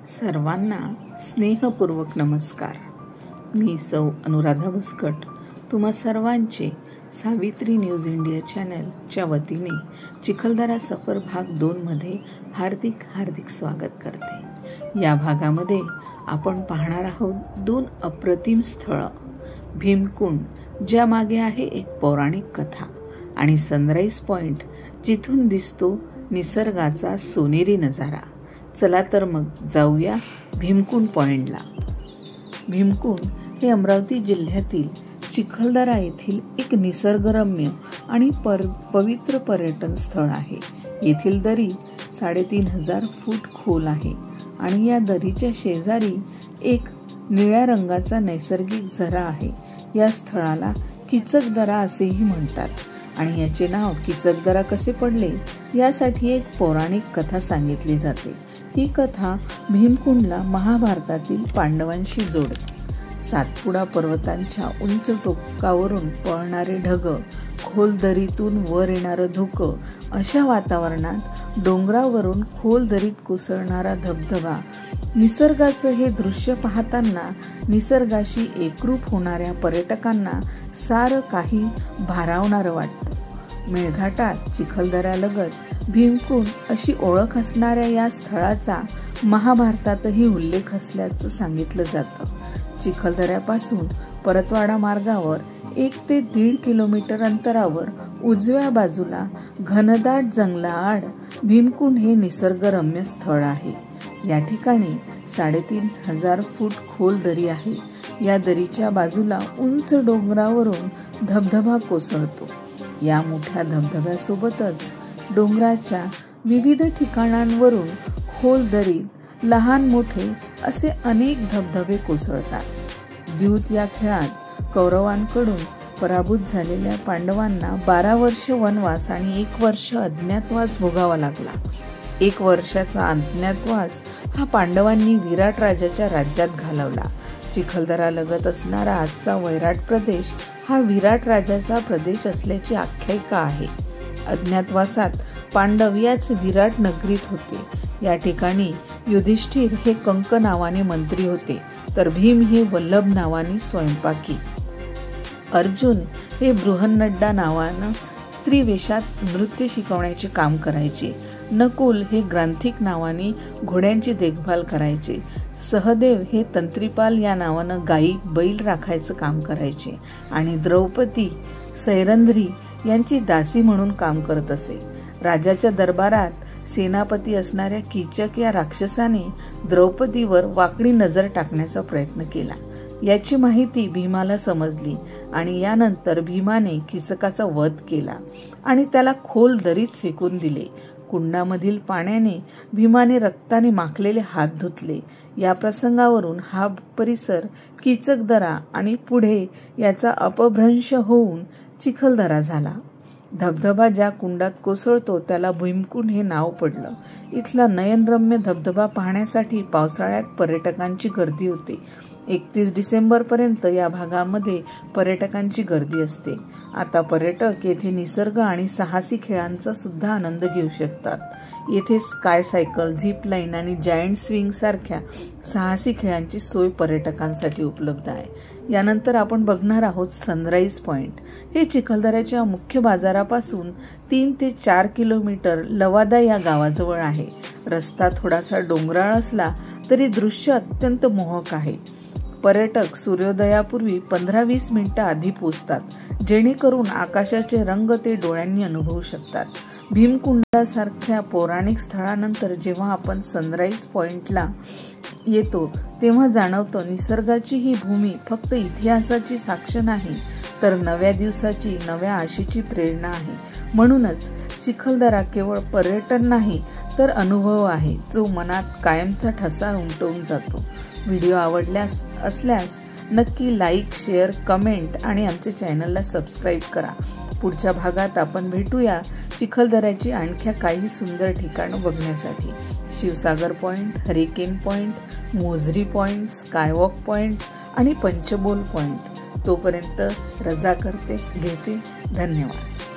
सर्वांना स्नेहपूर्वक नमस्कार। मी सौ अनुराधा बुस्कट तुम्हा सर्वांचे सावित्री न्यूज इंडिया चॅनलच्या वतीने चिखलदरा सफर भाग 2 मध्ये हार्दिक स्वागत करते। या भागामध्ये आपण पाहणार आहोत 2 अप्रतिम स्थळं, भीमकुंड ज्या मागे आहे एक पौराणिक कथा आणि सनराइज पॉइंट जिथून दिसतो निसर्गाचा सोनेरी नजारा। चला तर मग जाऊया भीमकुंड पॉइंटला। भीमकुंड हे अमरावती जिल्ह्यातील चिखलदरा येथील एक निसर्गरम्य आणि पवित्र पर्यटन स्थळ आहे। येथील दरी 3500 फूट खोल आहे आणि या दरीच्या शेजारी एक निळ्या रंगाचा नैसर्गिक झरा आहे। या स्थळाला किचकदरा असेही म्हणतात आणि याचे नाव किचकदरा कसे पडले यासाठी एक पौराणिक कथा सांगितली जाते। ही कथा भीमकुंडला महाभारतातील पांडवांशी जोडते। सातपुडा पर्वतांच्या उंच टोकावरून पळणारे ढग, खोल दरीतून वर येणारं धुकं, अशा वातावरणात डोंगरावरून खोल दरीत कोसळणारा धबधबा, निसर्गाचं हे दृश्य पाहताना निसर्गाशी एकरूप होणाऱ्या पर्यटकांना सारं काही भारावणारं वाटतं। मेळघाटात चिखलदऱ्यालगत भीमकुंड अशी ओळख असणाऱ्या या स्थळाचा महाभारतातही उल्लेख असल्याचं सांगितलं जातं। चिखलदऱ्यापासून परतवाडा मार्गावर 1 ते 1.5 किलोमीटर अंतरावर उजव्या बाजूला घनदाट जंगलाआड भीमकुंड हे निसर्गरम्य स्थळ आहे। या ठिकाणी 3500 फूट खोल दरी आहे। या दरीच्या बाजूला उंच डोंगरावरून धबधबा कोसळतो। या मोठ्या धबधब्यासोबतच डोंगराच्या विविध ठिकाणांवरून खोल दरीत लहान मोठे असे अनेक धबधबे कोसळतात। द्यूत या खेळात कौरवांकडून पराभूत झालेल्या पांडवांना 12 वर्ष वनवास आणि 1 वर्ष अज्ञातवास भोगावा लागला। 1 वर्षाचा अज्ञातवास हा पांडवांनी विराट राजाच्या राज्यात घालवला। चिखलदरा लगत असणारा आजचा वैराट प्रदेश हा विराट राजाचा प्रदेश असल्याची आख्यायिका आहे। अज्ञातवासात पांडव याच विराट नगरीत होते। या ठिकाणी युधिष्ठिर हे कंक नावाने मंत्री होते, तर भीम हे वल्लभ नावाने स्वयंपाकी, अर्जुन हे बृहन्नड्डा नावानं स्त्री वेशात नृत्य शिकवण्याचे काम करायचे, नकुल हे ग्रांथिक नावाने घोड्यांची देखभाल करायचे, सहदेव हे तंत्रीपाल या नावानं गायी बैल राखायचं काम करायचे आणि द्रौपदी सैरंध्री यांची दासी म्हणून काम करत असे। राजाच्या दरबारात सेनापती असणाऱ्या कीचक या राक्षसाने द्रौपदीवर वाकडी नजर टाकण्याचा प्रयत्न केला। याची माहिती भीमाला समजली आणि यानंतर भीमाने कीचकाचा वध केला आणि त्याला खोल दरीत फेकून दिले। कुंडामधील पाण्याने भीमाने रक्ताने माखलेले हात धुतले। या प्रसंगावरून हा परिसर किचकदरा आणि पुढे याचा अपभ्रंश होऊन चिखलदरा झाला। धबधबा ज्या कुंडात कोसळतो त्याला भीमकुंड हे नाव पडलं। इथला नयनरम्य धबधबा पाहण्यासाठी पावसाळ्यात पर्यटकांची गर्दी होते। 31 डिसेंबर पर्यंत या भागामध्ये पर्यटकांची गर्दी असते। आता पर्यटक येथे निसर्ग आणि साहसी खेळांचा सुद्धा आनंद घेऊ शकतात। येथे स्काय सायकल, झिप लाईन आणि जायंट स्विंग सारख्या साहसी खेळांची सोय पर्यटकांसाठी उपलब्ध आहे। यानंतर आपण बघणार आहोत सनराइज पॉइंट। हे चिखलदऱ्याच्या मुख्य बाजारापासून 3 ते 4 किलोमीटर लवादा या गावाजवळ आहे। रस्ता थोडासा डोंगराळ असला तरी दृश्य अत्यंत मोहक आहे। पर्यटक सूर्योदयापूर्वी 15-20 मिनिटं आधी पोहोचतात, जेणेकरून आकाशाचे रंग ते डोळ्यांनी अनुभवू शकतात। भीमकुंडासारख्या पौराणिक स्थळानंतर जेव्हा आपण सनराइज पॉइंटला येतो तेव्हा जाणवतं निसर्गाची ही भूमी फक्त इतिहासाची साक्ष नाही, तर नव्या दिवसाची, नव्या आशेची प्रेरणा आहे। म्हणूनच चिखलदरा केवळ पर्यटन नाही तर अनुभव आहे, जो मनात कायमचा ठसा उमटवून जातो। व्हिडिओ आवडल्यास नक्की लाईक, शेअर, कमेंट आणि आमच्या चॅनलला सबस्क्राईब करा। पुढच्या भागात आपण भेटूया चिखलदऱ्याची आणखी काही सुंदर ठिकाणं बघण्यासाठी। Shivsagar point, hurricane point, Mozari point, skywalk point आणि पंचबोल पॉइंट। तोपर्यंत रजा घेते। धन्यवाद।